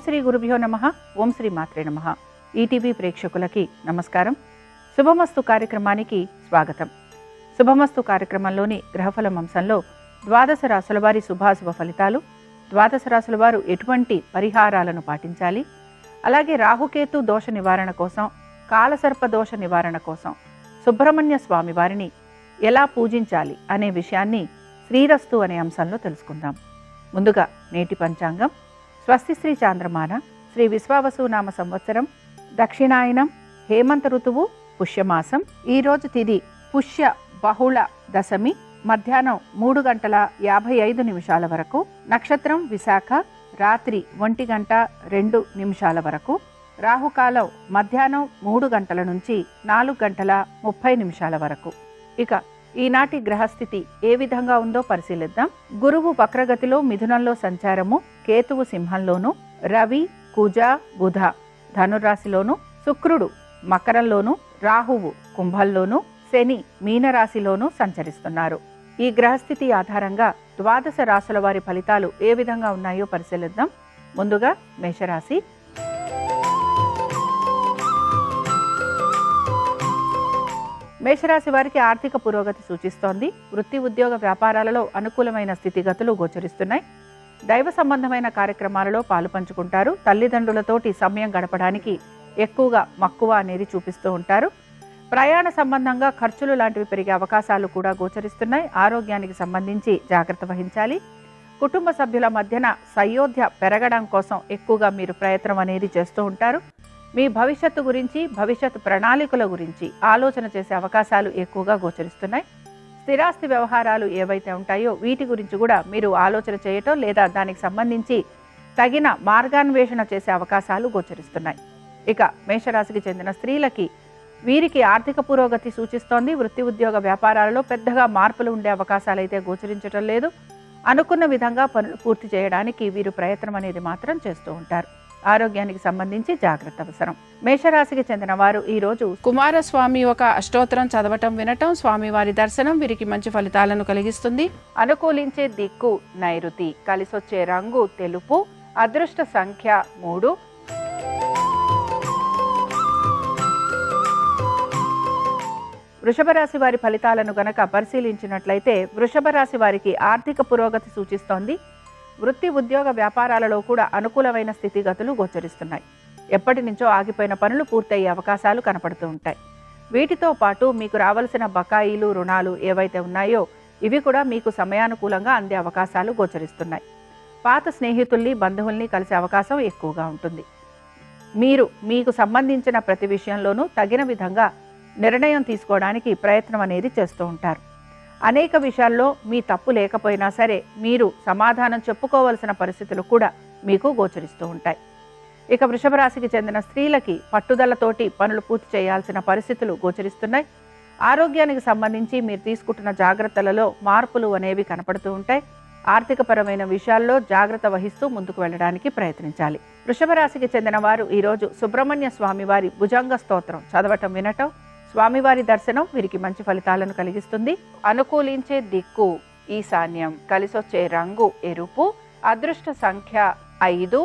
శ్రీ గురుభ్యో నమః. ఓం శ్రీ మాత్రే నమః. ఈటీవీ ప్రేక్షకులకి నమస్కారం. శుభమస్తు కార్యక్రమానికి స్వాగతం. శుభమస్తు కార్యక్రమంలోని గ్రహఫలం అంశంలో ద్వాదశ రాశుల వారి శుభాశుభ ఫలితాలు, ద్వాదశ రాశుల వారు ఎటువంటి పరిహారాలను పాటించాలి, అలాగే రాహుకేతు దోష నివారణ కోసం, కాలసర్ప దోష నివారణ కోసం సుబ్రహ్మణ్య స్వామి వారిని ఎలా పూజించాలి అనే విషయాన్ని శ్రీరస్తు అనే అంశంలో తెలుసుకుందాం. ముందుగా నేటి పంచాంగం. స్వస్తి శ్రీ చాంద్రమాన శ్రీ విశ్వావసునామ సంవత్సరం, దక్షిణాయనం, హేమంత ఋతువు, పుష్యమాసం. ఈరోజు తిథి పుష్య బహుళ దశమి, మధ్యాహ్నం 3:55 వరకు. నక్షత్రం విశాఖ, రాత్రి 1:02 వరకు. రాహుకాలం మధ్యాహ్నం 3 గంటల నుంచి 4:30 వరకు. ఇక ఈనాటి గ్రహస్థితి ఏ విధంగా ఉందో పరిశీలిద్దాం. గురువు వక్రగతిలో మిథునంలో సంచారము, కేతువు సింహంలోను, రవి, కుజ, బుధ ధనురాశిలోను, శుక్రుడు మకరంలోను, రాహువు కుంభంలోను, శని మీనరాశిలోను సంచరిస్తున్నారు. ఈ గ్రహస్థితి ఆధారంగా ద్వాదశ రాశుల వారి ఫలితాలు ఏ విధంగా ఉన్నాయో పరిశీలిద్దాం. ముందుగా మేషరాశి. మేషరాశి వారికి ఆర్థిక పురోగతి సూచిస్తోంది. వృత్తి, ఉద్యోగ, వ్యాపారాలలో అనుకూలమైన స్థితిగతులు గోచరిస్తున్నాయి. దైవ సంబంధమైన కార్యక్రమాలలో పాలు పంచుకుంటారు. తల్లిదండ్రులతోటి సమయం గడపడానికి ఎక్కువగా మక్కువ అనేది చూపిస్తూ ఉంటారు. ప్రయాణ సంబంధంగా ఖర్చులు లాంటివి పెరిగే అవకాశాలు కూడా గోచరిస్తున్నాయి. ఆరోగ్యానికి సంబంధించి జాగ్రత్త వహించాలి. కుటుంబ సభ్యుల మధ్యన సయోధ్య పెరగడం కోసం ఎక్కువగా మీరు ప్రయత్నం అనేది చేస్తూ ఉంటారు. మీ భవిష్యత్తు గురించి, భవిష్యత్తు ప్రణాళికల గురించి ఆలోచన చేసే అవకాశాలు ఎక్కువగా గోచరిస్తున్నాయి. స్థిరాస్తి వ్యవహారాలు ఏవైతే ఉంటాయో వీటి గురించి కూడా మీరు ఆలోచన చేయటం లేదా దానికి సంబంధించి తగిన మార్గాన్వేషణ చేసే అవకాశాలు గోచరిస్తున్నాయి. ఇక మేషరాశికి చెందిన స్త్రీలకి, వీరికి ఆర్థిక పురోగతి సూచిస్తోంది. వృత్తి, ఉద్యోగ, వ్యాపారాలలో పెద్దగా మార్పులు ఉండే అవకాశాలు అయితే గోచరించడం లేదు. అనుకున్న విధంగా పనులు పూర్తి చేయడానికి వీరు ప్రయత్నం అనేది మాత్రం చేస్తూ ఉంటారు. ఆరోగ్యానికి సంబంధించి జాగ్రత్త అవసరం. మేషరాశికి చెందిన వారు ఈరోజు కుమారస్వామి ఒక అష్టోత్తరం చదవటం, వినటం, స్వామివారి దర్శనం వీరికి మంచి ఫలితాలను కలిగిస్తుంది. అనుకూలించే దిక్కు నైరుతి, కలిసొచ్చే రంగు తెలుపు, అదృష్ట సంఖ్య 3. వృషభ రాశి వారి ఫలితాలను గనక పరిశీలించినట్లయితే వృషభ రాశి వారికి ఆర్థిక పురోగతి సూచిస్తోంది. వృత్తి, ఉద్యోగ, వ్యాపారాలలో కూడా అనుకూలమైన స్థితిగతులు గోచరిస్తున్నాయి. ఎప్పటి నుంచో ఆగిపోయిన పనులు పూర్తయ్యే అవకాశాలు కనపడుతూ ఉంటాయి. వీటితో పాటు మీకు రావాల్సిన బకాయిలు, రుణాలు ఏవైతే ఉన్నాయో ఇవి కూడా మీకు సమయానుకూలంగా అందే అవకాశాలు గోచరిస్తున్నాయి. పాత స్నేహితుల్ని, బంధువుల్ని కలిసే అవకాశం ఎక్కువగా ఉంటుంది. మీరు మీకు సంబంధించిన ప్రతి విషయంలోనూ తగిన విధంగా నిర్ణయం తీసుకోవడానికి ప్రయత్నం అనేది చేస్తూ ఉంటారు. అనేక విషయాల్లో మీ తప్పు లేకపోయినా సరే మీరు సమాధానం చెప్పుకోవాల్సిన పరిస్థితులు కూడా మీకు గోచరిస్తూ ఉంటాయి. ఇక వృషభ రాశికి చెందిన స్త్రీలకి పట్టుదలతోటి పనులు పూర్తి చేయాల్సిన పరిస్థితులు గోచరిస్తున్నాయి. ఆరోగ్యానికి సంబంధించి మీరు తీసుకుంటున్న జాగ్రత్తలలో మార్పులు అనేవి కనపడుతూ ఉంటాయి. ఆర్థికపరమైన విషయాల్లో జాగ్రత్త వహిస్తూ ముందుకు వెళ్ళడానికి ప్రయత్నించాలి. వృషభ రాశికి చెందిన వారు ఈరోజు సుబ్రహ్మణ్య స్వామి వారి భుజంగ స్తోత్రం చదవటం, వినటం, స్వామివారి దర్శనం వీరికి మంచి ఫలితాలను కలిగిస్తుంది. అనుకూలించే దిక్కు ఈశాన్యం, కలిసొచ్చే రంగు ఎరుపు, అదృష్ట సంఖ్య 5.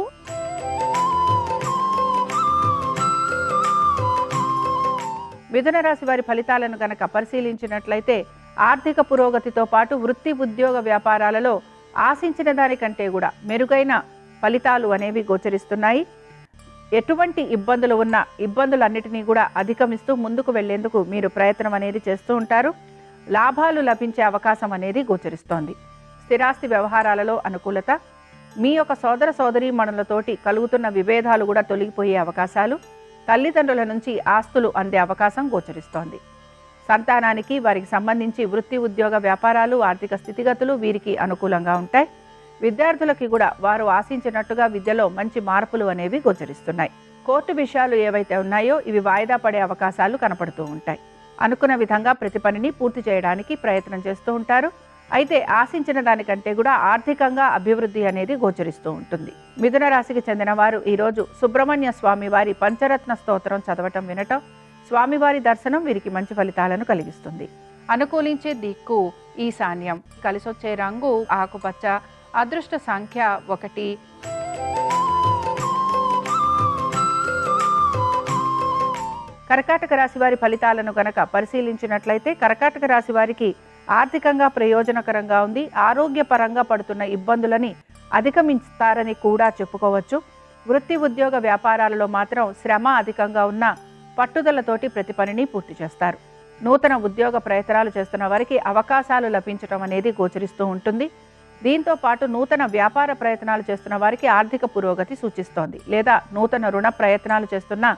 మిథున రాశి వారి ఫలితాలను గనక పరిశీలించినట్లయితే ఆర్థిక పురోగతితో పాటు వృత్తి, ఉద్యోగ, వ్యాపారాలలో ఆశించిన దానికంటే కూడా మెరుగైన ఫలితాలు అనేవి గోచరిస్తున్నాయి. ఎటువంటి ఇబ్బందులు ఉన్నా ఇబ్బందులన్నిటినీ కూడా అధిగమిస్తూ ముందుకు వెళ్లేందుకు మీరు ప్రయత్నం అనేది చేస్తూ ఉంటారు. లాభాలు లభించే అవకాశం అనేది గోచరిస్తోంది. స్థిరాస్తి వ్యవహారాలలో అనుకూలత, మీ యొక్క సోదర సోదరీమణులతోటి కలుగుతున్న విభేదాలు కూడా తొలగిపోయే అవకాశాలు, తల్లిదండ్రుల నుంచి ఆస్తులు అందే అవకాశం గోచరిస్తోంది. సంతానానికి, వారికి సంబంధించి వృత్తి, ఉద్యోగ, వ్యాపారాలు, ఆర్థిక స్థితిగతులు వీరికి అనుకూలంగా ఉంటాయి. విద్యార్థులకి కూడా వారు ఆశించినట్టుగా విద్యలో మంచి మార్పులు అనేవి గోచరిస్తున్నాయి. కోర్టు విషయాలు ఏవైతే ఉన్నాయో ఇవి వాయిదా పడే అవకాశాలు కనపడుతూ ఉంటాయి. అనుకున్న విధంగా ప్రతి పనిని పూర్తి చేయడానికి ప్రయత్నం చేస్తూ ఉంటారు. అయితే ఆశించిన దానికంటే కూడా ఆర్థికంగా అభివృద్ధి అనేది గోచరిస్తూ ఉంటుంది. మిథున రాశికి చెందిన వారు ఈరోజు సుబ్రహ్మణ్య స్వామి వారి పంచరత్న స్తోత్రం చదవటం, వినటం, స్వామివారి దర్శనం వీరికి మంచి ఫలితాలను కలిగిస్తుంది. అనుకూలించే దిక్కు ఈశాన్యం, కలిసొచ్చే రంగు ఆకుపచ్చ, అదృష్ట సంఖ్య 1. కర్కాటక రాశి వారి ఫలితాలను గనక పరిశీలించినట్లయితే కర్కాటక రాశి వారికి ఆర్థికంగా ప్రయోజనకరంగా ఉంది. ఆరోగ్యపరంగా పడుతున్న ఇబ్బందులని అధిగమిస్తారని కూడా చెప్పుకోవచ్చు. వృత్తి ఉద్యోగ వ్యాపారాలలో మాత్రం శ్రమ అధికంగా ఉన్న పట్టుదలతోటి ప్రతి పనిని పూర్తి చేస్తారు. నూతన ఉద్యోగ ప్రయత్నాలు చేస్తున్న వారికి అవకాశాలు లభించడం అనేది గోచరిస్తూ ఉంటుంది. దీంతో పాటు నూతన వ్యాపార ప్రయత్నాలు చేస్తున్న వారికి ఆర్థిక పురోగతి సూచిస్తోంది. లేదా నూతన రుణ ప్రయత్నాలు చేస్తున్నా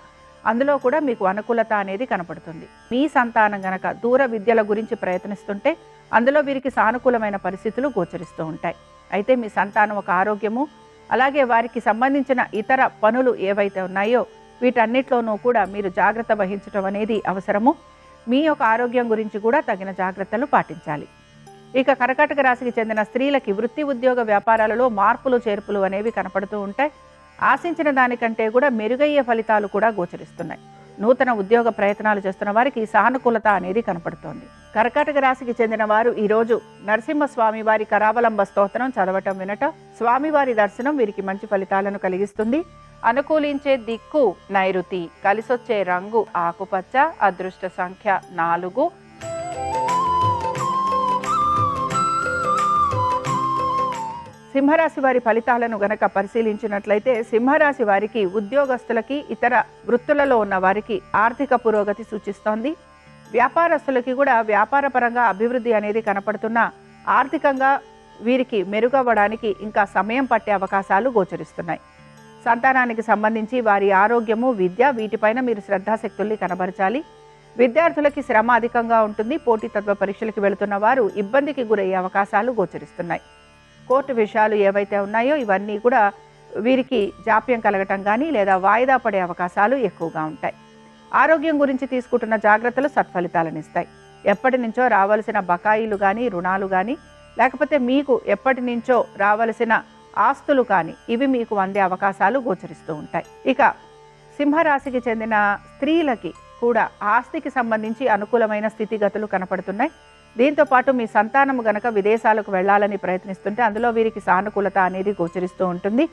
అందులో కూడా మీకు అనుకూలత అనేది కనపడుతుంది. మీ సంతానం గనక దూర విద్యల గురించి ప్రయత్నిస్తుంటే అందులో వీరికి సానుకూలమైన పరిస్థితులు గోచరిస్తూ ఉంటాయి. అయితే మీ సంతానం ఒక ఆరోగ్యము, అలాగే వారికి సంబంధించిన ఇతర పనులు ఏవైతే ఉన్నాయో వీటన్నిటిలోనూ కూడా మీరు జాగ్రత్త వహించడం అనేది అవసరము. మీ యొక్క ఆరోగ్యం గురించి కూడా తగిన జాగ్రత్తలు పాటించాలి. ఇక కర్కాటక రాశికి చెందిన స్త్రీలకి వృత్తి ఉద్యోగ వ్యాపారాలలో మార్పులు చేర్పులు అనేవి కనపడుతూ ఉంటాయి. ఆశించిన దానికంటే కూడా మెరుగయ్యే ఫలితాలు కూడా గోచరిస్తున్నాయి. నూతన ఉద్యోగ ప్రయత్నాలు చేస్తున్న వారికి సానుకూలత అనేది కనపడుతోంది. కర్కాటక రాశికి చెందిన వారు ఈరోజు నరసింహస్వామి వారి కరావలంబ స్తోత్రం చదవటం వినటం, స్వామివారి దర్శనం వీరికి మంచి ఫలితాలను కలిగిస్తుంది. అనుకూలించే దిక్కు నైరుతి, కలిసొచ్చే రంగు ఆకుపచ్చ, అదృష్ట సంఖ్య 4. సింహరాశి వారి ఫలితాలను గనక పరిశీలించినట్లయితే సింహరాశి వారికి ఉద్యోగస్తులకి ఇతర వృత్తులలో ఉన్న వారికి ఆర్థిక పురోగతి సూచిస్తోంది. వ్యాపారస్తులకి కూడా వ్యాపారపరంగా అభివృద్ధి అనేది కనపడుతున్న ఆర్థికంగా వీరికి మెరుగవ్వడానికి ఇంకా సమయం పట్టే అవకాశాలు గోచరిస్తున్నాయి. సంతానానికి సంబంధించి వారి ఆరోగ్యము, విద్య వీటిపైన మీరు శ్రద్ధాశక్తుల్ని కనబరచాలి. విద్యార్థులకి శ్రమ అధికంగా ఉంటుంది. పోటీతత్వ పరీక్షలకు వెళుతున్న వారు ఇబ్బందికి గురయ్యే అవకాశాలు గోచరిస్తున్నాయి. కోర్టు విషయాలు ఏవైతే ఉన్నాయో ఇవన్నీ కూడా వీరికి జాప్యం కలగటం కానీ లేదా వాయిదా పడే అవకాశాలు ఎక్కువగా ఉంటాయి. ఆరోగ్యం గురించి తీసుకుంటున్న జాగ్రత్తలు సత్ఫలితాలను ఇస్తాయి. ఎప్పటి నుంచో రావాల్సిన బకాయిలు కానీ, రుణాలు కానీ, లేకపోతే మీకు ఎప్పటి నుంచో రావాల్సిన ఆస్తులు కానీ ఇవి మీకు అందే అవకాశాలు గోచరిస్తూ ఉంటాయి. ఇక సింహరాశికి చెందిన స్త్రీలకి కూడా ఆస్తికి సంబంధించి అనుకూలమైన స్థితిగతులు కనపడుతున్నాయి. దీంతో పాటు మీ సంతానము గనక విదేశాలకు వెళ్లాలని ప్రయత్నిస్తుంటే అందులో వీరికి సానుకూలత అనేది గోచరిస్తూ ఉంటుంది.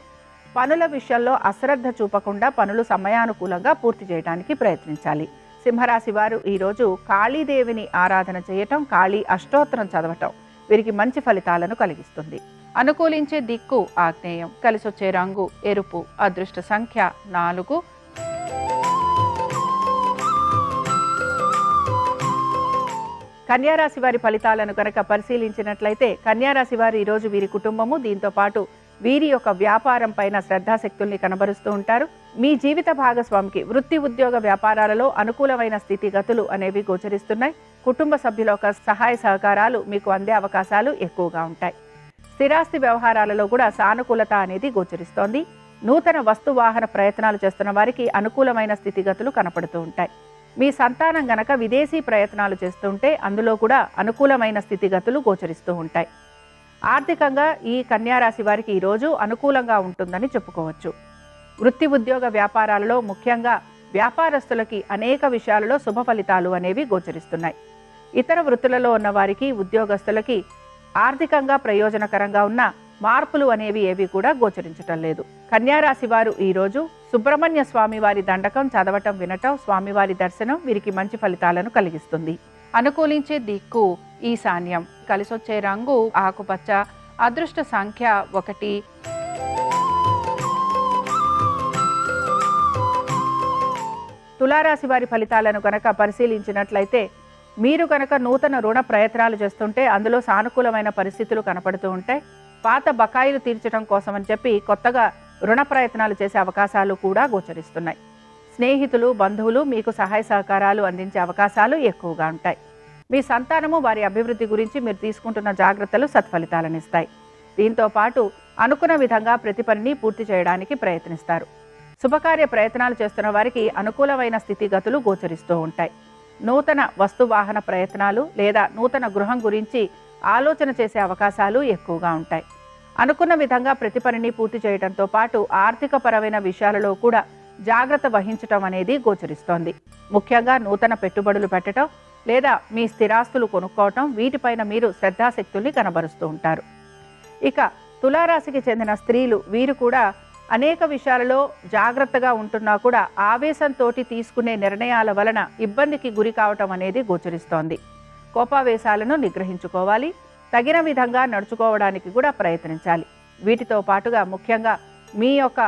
పనుల విషయంలో అశ్రద్ధ చూపకుండా పనులు సమయానుకూలంగా పూర్తి చేయడానికి ప్రయత్నించాలి. సింహరాశి వారు ఈరోజు కాళీదేవిని ఆరాధన చేయటం, కాళీ అష్టోత్తరం చదవటం వీరికి మంచి ఫలితాలను కలిగిస్తుంది. అనుకూలించే దిక్కు ఆగ్నేయం, కలిసొచ్చే రంగు ఎరుపు, అదృష్ట సంఖ్య 4. కన్యారాశి వారి ఫలితాలను కనుక పరిశీలించినట్లయితే కన్యారాశి వారు ఈరోజు వీరి కుటుంబము, దీంతో పాటు వీరి యొక్క వ్యాపారం పైన శ్రద్ధాశక్తుల్ని కనబరుస్తూ ఉంటారు. మీ జీవిత భాగస్వామికి వృత్తి ఉద్యోగ వ్యాపారాలలో అనుకూలమైన స్థితిగతులు అనేవి గోచరిస్తున్నాయి. కుటుంబ సభ్యుల యొక్క సహాయ సహకారాలు మీకు అందే అవకాశాలు ఎక్కువగా ఉంటాయి. స్థిరాస్తి వ్యవహారాలలో కూడా సానుకూలత అనేది గోచరిస్తోంది. నూతన వస్తు వాహన ప్రయత్నాలు చేస్తున్న వారికి అనుకూలమైన స్థితిగతులు కనపడుతూ ఉంటాయి. మీ సంతానం గనక విదేశీ ప్రయత్నాలు చేస్తుంటే అందులో కూడా అనుకూలమైన స్థితిగతులు గోచరిస్తూ ఉంటాయి. ఆర్థికంగా ఈ కన్యారాశి వారికి ఈరోజు అనుకూలంగా ఉంటుందని చెప్పుకోవచ్చు. వృత్తి ఉద్యోగ వ్యాపారాలలో ముఖ్యంగా వ్యాపారస్తులకి అనేక విషయాలలో శుభ ఫలితాలు అనేవి గోచరిస్తున్నాయి. ఇతర వృత్తులలో ఉన్న వారికి, ఉద్యోగస్తులకి ఆర్థికంగా ప్రయోజనకరంగా ఉన్న మార్పులు అనేవి ఏవి కూడా గోచరించటం లేదు. కన్యారాశి వారు ఈరోజు సుబ్రహ్మణ్య స్వామి వారి దండకం చదవటం వినటం, స్వామివారి దర్శనం వీరికి మంచి ఫలితాలను కలిగిస్తుంది. అనుకూలించే దిక్కు ఈశాన్యం, కలిసొచ్చే రంగు ఆకుపచ్చ, అదృష్ట సంఖ్య 1. తులారాశి వారి ఫలితాలను కనుక పరిశీలించినట్లయితే మీరు కనుక నూతన రుణ ప్రయత్నాలు చేస్తుంటే అందులో సానుకూలమైన పరిస్థితులు కనపడుతూ ఉంటాయి. పాత బకాయిలు తీర్చడం కోసమని చెప్పి కొత్తగా రుణ ప్రయత్నాలు చేసే అవకాశాలు కూడా గోచరిస్తున్నాయి. స్నేహితులు, బంధువులు మీకు సహాయ సహకారాలు అందించే అవకాశాలు ఎక్కువగా ఉంటాయి. మీ సంతానము వారి అభివృద్ధి గురించి మీరు తీసుకుంటున్న జాగ్రత్తలు సత్ఫలితాలను ఇస్తాయి. దీంతో పాటు అనుకున్న విధంగా ప్రతి పనిని పూర్తి చేయడానికి ప్రయత్నిస్తారు. శుభకార్య ప్రయత్నాలు చేస్తున్న వారికి అనుకూలమైన స్థితిగతులు గోచరిస్తూ ఉంటాయి. నూతన వస్తువాహన ప్రయత్నాలు లేదా నూతన గృహం గురించి ఆలోచన చేసే అవకాశాలు ఎక్కువగా ఉంటాయి. అనుకున్న విధంగా ప్రతి పనిని పూర్తి చేయడంతో పాటు ఆర్థిక పరమైన విషయాలలో కూడా జాగ్రత్త వహించటం అనేది గోచరిస్తోంది. ముఖ్యంగా నూతన పెట్టుబడులు పెట్టడం లేదా మీ స్థిరాస్తులు కొనుక్కోవటం వీటిపైన మీరు శ్రద్ధాశక్తుల్ని కనబరుస్తూ ఉంటారు. ఇక తులారాశికి చెందిన స్త్రీలు వీరు కూడా అనేక విషయాలలో జాగ్రత్తగా ఉంటున్నా కూడా ఆవేశంతో తీసుకునే నిర్ణయాల వలన ఇబ్బందికి గురి కావటం అనేది గోచరిస్తోంది. కోపావేశాలను నిగ్రహించుకోవాలి. తగిన విధంగా నడుచుకోవడానికి కూడా ప్రయత్నించాలి. వీటితో పాటుగా ముఖ్యంగా మీ యొక్క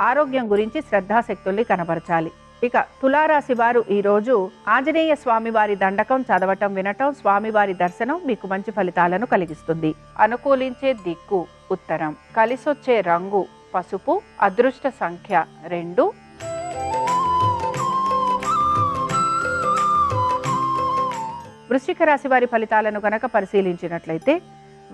ఆరోగ్యం గురించి శ్రద్ధాశక్తుల్ని కనబరచాలి. ఇక తులారాశి వారు ఈరోజు ఆంజనేయ స్వామివారి దండకం చదవటం, వినటం, స్వామివారి దర్శనం మీకు మంచి ఫలితాలను కలిగిస్తుంది. అనుకూలించే దిక్కు ఉత్తరం, కలిసొచ్చే రంగు పసుపు, అదృష్ట సంఖ్య 2. వృశ్చిక రాశి వారి ఫలితాలను గనక పరిశీలించినట్లయితే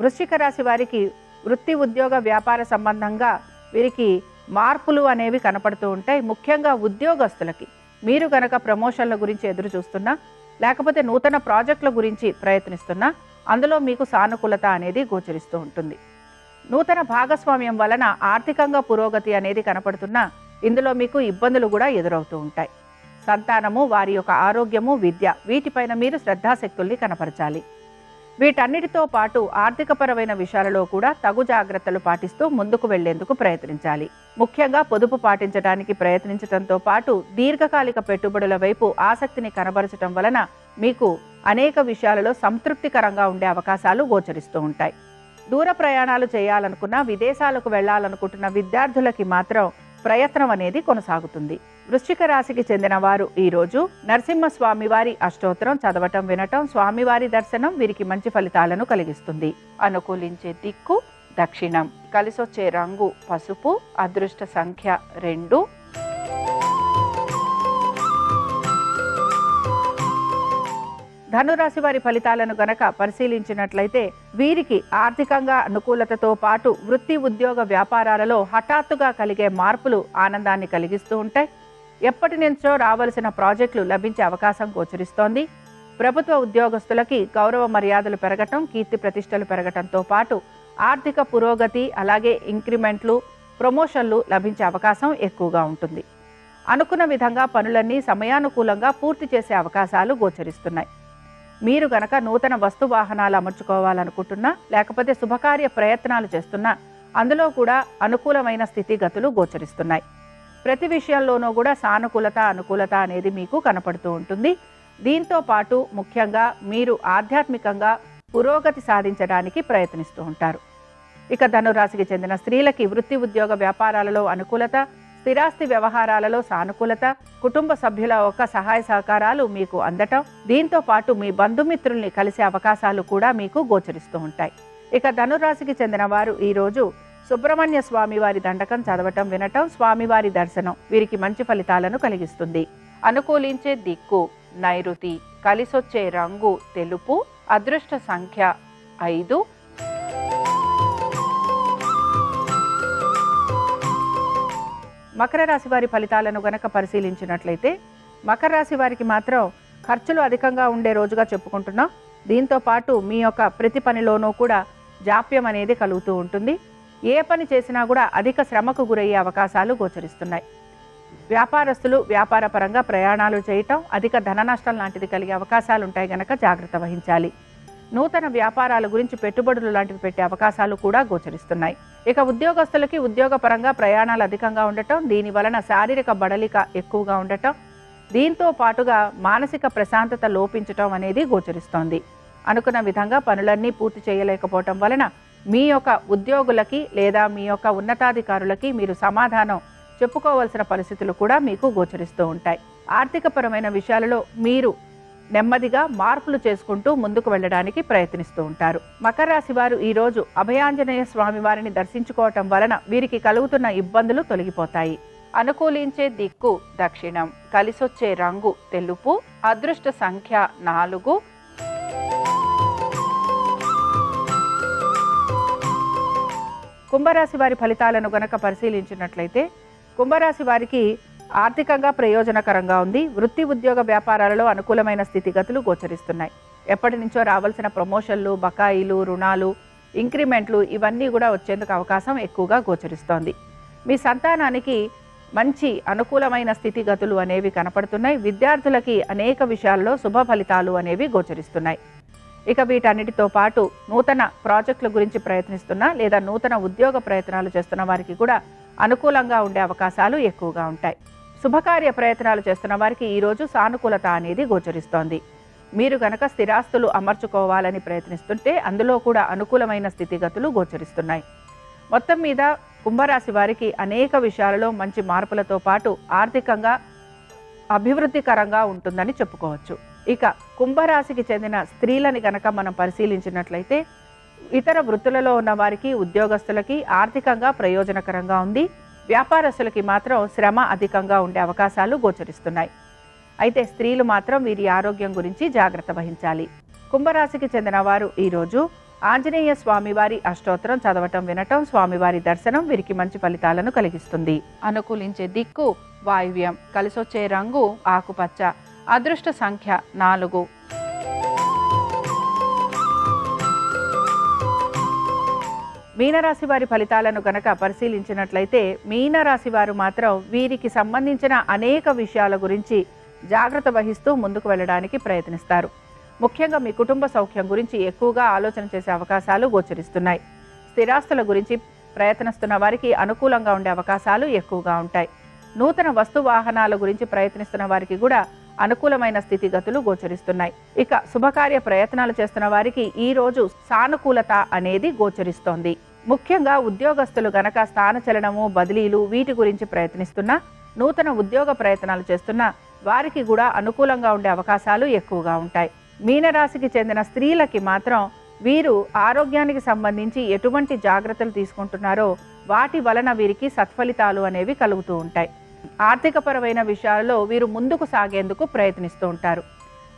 వృశ్చిక రాశి వారికి వృత్తి, ఉద్యోగ, వ్యాపార సంబంధంగా వీరికి మార్పులు అనేవి కనపడుతూ ఉంటాయి. ముఖ్యంగా ఉద్యోగస్తులకి మీరు గనక ప్రమోషన్ల గురించి ఎదురు చూస్తున్నా, లేకపోతే నూతన ప్రాజెక్టుల గురించి ప్రయత్నిస్తున్నా అందులో మీకు సానుకూలత అనేది గోచరిస్తూ ఉంటుంది. నూతన భాగస్వామ్యం వలన ఆర్థికంగా పురోగతి అనేది కనపడుతున్నా ఇందులో మీకు ఇబ్బందులు కూడా ఎదురవుతూ ఉంటాయి. సంతానము, వారి యొక్క ఆరోగ్యము, విద్య, వీటిపైన మీరు శ్రద్ధాశక్తుల్ని కనపరచాలి. వీటన్నిటితో పాటు ఆర్థికపరమైన విషయాలలో కూడా తగు జాగ్రత్తలు పాటిస్తూ ముందుకు వెళ్లేందుకు ప్రయత్నించాలి. ముఖ్యంగా పొదుపు పాటించడానికి ప్రయత్నించడంతో పాటు దీర్ఘకాలిక పెట్టుబడుల వైపు ఆసక్తిని కనబరచడం వలన మీకు అనేక విషయాలలో సంతృప్తికరంగా ఉండే అవకాశాలు గోచరిస్తూ ఉంటాయి. దూర ప్రయాణాలు చేయాలనుకున్న, విదేశాలకు వెళ్లాలనుకుంటున్న విద్యార్థులకి మాత్రం ప్రయత్నం అనేది కొనసాగుతుంది. వృశ్చిక రాశికి చెందిన వారు ఈరోజు నరసింహస్వామి వారి అష్టోత్తరం చదవటం, వినటం, స్వామివారి దర్శనం వీరికి మంచి ఫలితాలను కలిగిస్తుంది. అనుకూలించే దిక్కు దక్షిణం, కలిసొచ్చే రంగు పసుపు, అదృష్ట సంఖ్య 2. ధనురాశి వారి ఫలితాలను గనక పరిశీలించినట్లయితే వీరికి ఆర్థికంగా అనుకూలతతో పాటు వృత్తి, ఉద్యోగ, వ్యాపారాలలో హఠాత్తుగా కలిగే మార్పులు ఆనందాన్ని కలిగిస్తూ ఉంటాయి. ఎప్పటి నుంచో రావలసిన ప్రాజెక్టులు లభించే అవకాశం గోచరిస్తోంది. ప్రభుత్వ ఉద్యోగస్తులకి గౌరవ మర్యాదలు పెరగటం, కీర్తి ప్రతిష్టలు పెరగటంతో పాటు ఆర్థిక పురోగతి, అలాగే ఇంక్రిమెంట్లు, ప్రమోషన్లు లభించే అవకాశం ఎక్కువగా ఉంటుంది. అనుకున్న విధంగా పనులన్నీ సమయానుకూలంగా పూర్తి చేసే అవకాశాలు గోచరిస్తున్నాయి. మీరు గనక నూతన వస్తు వాహనాలు అమర్చుకోవాలనుకుంటున్నా, లేకపోతే శుభకార్య ప్రయత్నాలు చేస్తున్నా అందులో కూడా అనుకూలమైన స్థితిగతులు గోచరిస్తున్నాయి. ప్రతి విషయంలోనూ కూడా సానుకూలత, అనుకూలత అనేది మీకు కనపడుతూ ఉంటుంది. దీంతో పాటు ముఖ్యంగా మీరు ఆధ్యాత్మికంగా పురోగతి సాధించడానికి ప్రయత్నిస్తూ ఉంటారు. ఇక ధనురాశికి చెందిన స్త్రీలకి వృత్తి, ఉద్యోగ, వ్యాపారాలలో అనుకూలత, స్థిరాస్తి వ్యవహారాలలో సానుకూలత, కుటుంబ సభ్యుల యొక్క సహాయ సహకారాలు మీకు అందటం, దీంతో పాటు మీ బంధుమిత్రుల్ని కలిసే అవకాశాలు కూడా మీకు గోచరిస్తూ ఉంటాయి. ఇక ధనురాశికి చెందిన వారు ఈరోజు సుబ్రహ్మణ్య స్వామి వారి దండకం చదవటం, వినటం, స్వామివారి దర్శనం వీరికి మంచి ఫలితాలను కలిగిస్తుంది. అనుకూలించే దిక్కు నైరుతి, కలిసొచ్చే రంగు తెలుపు, అదృష్ట సంఖ్య 5. మకర రాశి వారి ఫలితాలను గనక పరిశీలించినట్లయితే మకర రాశి వారికి మాత్రం ఖర్చులు అధికంగా ఉండే రోజుగా చెప్పుకుంటున్నాం. దీంతో పాటు మీ యొక్క ప్రతి పనిలోనూ కూడా జాప్యం అనేది కలుగుతూ ఉంటుంది. ఏ పని చేసినా కూడా అధిక శ్రమకు గురయ్యే అవకాశాలు గోచరిస్తున్నాయి. వ్యాపారస్తులు వ్యాపార పరంగా ప్రయాణాలు చేయటం, అధిక ధన నష్టం లాంటిది కలిగే అవకాశాలు ఉంటాయి గనక జాగ్రత్త వహించాలి. నూతన వ్యాపారాల గురించి పెట్టుబడులు లాంటివి పెట్టే అవకాశాలు కూడా గోచరిస్తున్నాయి. ఇక ఉద్యోగస్తులకి ఉద్యోగపరంగా ప్రయాణాలు అధికంగా ఉండటం, దీని వలన శారీరక బడలిక ఎక్కువగా ఉండటం, దీంతో పాటుగా మానసిక ప్రశాంతత లోపించటం అనేది గోచరిస్తోంది. అనుకున్న విధంగా పనులన్నీ పూర్తి చేయలేకపోవటం వలన మీ యొక్క ఉద్యోగులకి లేదా మీ యొక్క ఉన్నతాధికారులకి మీరు సమాధానం చెప్పుకోవాల్సిన పరిస్థితులు కూడా మీకు గోచరిస్తూ ఉంటాయి. ఆర్థికపరమైన విషయాలలో మీరు నెమ్మదిగా మార్పులు చేసుకుంటూ ముందుకు వెళ్ళడానికి ప్రయత్నిస్తూ ఉంటారు. మకర రాశి వారు ఈరోజు అభయాంజనేయ స్వామి వారిని దర్శించుకోవటం వలన వీరికి కలుగుతున్న ఇబ్బందులు తొలగిపోతాయి. అనుకూలించే దిక్కు దక్షిణం, కలిసొచ్చే రంగు తెలుపు, అదృష్ట సంఖ్య 4. కుంభరాశి వారి ఫలితాలను గనక పరిశీలించినట్లయితే కుంభరాశి వారికి ఆర్థికంగా ప్రయోజనకరంగా ఉంది. వృత్తి, ఉద్యోగ, వ్యాపారాలలో అనుకూలమైన స్థితిగతులు గోచరిస్తున్నాయి. ఎప్పటి నుంచో రావాల్సిన ప్రమోషన్లు, బకాయిలు, రుణాలు, ఇంక్రిమెంట్లు ఇవన్నీ కూడా వచ్చేందుకు అవకాశం ఎక్కువగా గోచరిస్తోంది. మీ సంతానానికి మంచి అనుకూలమైన స్థితిగతులు అనేవి కనపడుతున్నాయి. విద్యార్థులకి అనేక విషయాల్లో శుభ ఫలితాలు అనేవి గోచరిస్తున్నాయి. ఇక వీటన్నిటితో పాటు నూతన ప్రాజెక్టుల గురించి ప్రయత్నిస్తున్న లేదా నూతన ఉద్యోగ ప్రయత్నాలు చేస్తున్న వారికి కూడా అనుకూలంగా ఉండే అవకాశాలు ఎక్కువగా ఉంటాయి. శుభకార్య ప్రయత్నాలు చేస్తున్న వారికి ఈరోజు సానుకూలత అనేది గోచరిస్తోంది. మీరు గనక స్థిరాస్తులు అమర్చుకోవాలని ప్రయత్నిస్తుంటే అందులో కూడా అనుకూలమైన స్థితిగతులు గోచరిస్తున్నాయి. మొత్తం మీద కుంభరాశి వారికి అనేక విషయాలలో మంచి మార్పులతో పాటు ఆర్థికంగా అభివృద్ధికరంగా ఉంటుందని చెప్పుకోవచ్చు. ఇక కుంభరాశికి చెందిన స్త్రీలని గనక మనం పరిశీలించినట్లయితే ఇతర వృత్తులలో ఉన్న వారికి, ఉద్యోగస్తులకి ఆర్థికంగా ప్రయోజనకరంగా ఉంది. వ్యాపారస్తులకి మాత్రం శ్రమ అధికంగా ఉండే అవకాశాలు గోచరిస్తున్నాయి. అయితే స్త్రీలు మాత్రం వీరి ఆరోగ్యం గురించి జాగ్రత్త వహించాలి. కుంభరాశికి చెందిన వారు ఈరోజు ఆంజనేయ స్వామివారి అష్టోత్తరం చదవటం, వినటం, స్వామివారి దర్శనం వీరికి మంచి ఫలితాలను కలిగిస్తుంది. అనుకూలించే దిక్కు వాయువ్యం, కలిసొచ్చే రంగు ఆకుపచ్చ, అదృష్ట సంఖ్య 4. మీనరాశి వారి ఫలితాలను గనక పరిశీలించినట్లయితే మీనరాశి వారు మాత్రం వీరికి సంబంధించిన అనేక విషయాల గురించి జాగ్రత్త వహిస్తూ ముందుకు వెళ్ళడానికి ప్రయత్నిస్తారు. ముఖ్యంగా మీ కుటుంబ సౌఖ్యం గురించి ఎక్కువగా ఆలోచన చేసే అవకాశాలు గోచరిస్తున్నాయి. స్థిరాస్తుల గురించి ప్రయత్నిస్తున్న వారికి అనుకూలంగా ఉండే అవకాశాలు ఎక్కువగా ఉంటాయి. నూతన వస్తు వాహనాల గురించి ప్రయత్నిస్తున్న వారికి కూడా అనుకూలమైన స్థితిగతులు గోచరిస్తున్నాయి. ఇక శుభకార్య ప్రయత్నాలు చేస్తున్న వారికి ఈ రోజు సానుకూలత అనేది గోచరిస్తోంది. ముఖ్యంగా ఉద్యోగస్తులు గనక స్థానచలనము, బదిలీలు వీటి గురించి ప్రయత్నిస్తున్నా, నూతన ఉద్యోగ ప్రయత్నాలు చేస్తున్నా వారికి కూడా అనుకూలంగా ఉండే అవకాశాలు ఎక్కువగా ఉంటాయి. మీనరాశికి చెందిన స్త్రీలకి మాత్రం వీరు ఆరోగ్యానికి సంబంధించి ఎటువంటి జాగ్రత్తలు తీసుకుంటున్నారో వాటి వలన వీరికి సత్ఫలితాలు అనేవి కలుగుతూ ఉంటాయి. ఆర్థికపరమైన విషయాల్లో వీరు ముందుకు సాగేందుకు ప్రయత్నిస్తూ ఉంటారు.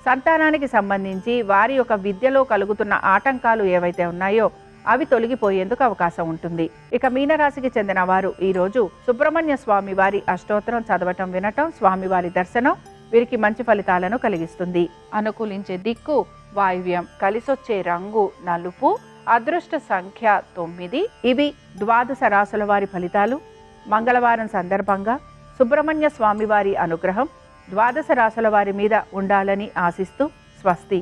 సంతానానికి సంబంధించి వారి యొక్క విద్యలో కలుగుతున్న ఆటంకాలు ఏవైతే ఉన్నాయో అవి తొలగిపోయేందుకు అవకాశం ఉంటుంది. ఇక మీనరాశికి చెందిన వారు ఈరోజు సుబ్రహ్మణ్య స్వామి వారి అష్టోత్తరం చదవటం, వినటం, స్వామివారి దర్శనం వీరికి మంచి ఫలితాలను కలిగిస్తుంది. అనుకూలించే దిక్కు వాయువ్యం, కలిసొచ్చే రంగు నలుపు, అదృష్ట సంఖ్య 9. ఇవి ద్వాదశ రాశుల వారి ఫలితాలు. మంగళవారం సందర్భంగా సుబ్రహ్మణ్య స్వామి వారి అనుగ్రహం ద్వాదశ రాశుల వారి మీద ఉండాలని ఆశిస్తూ స్వస్తి.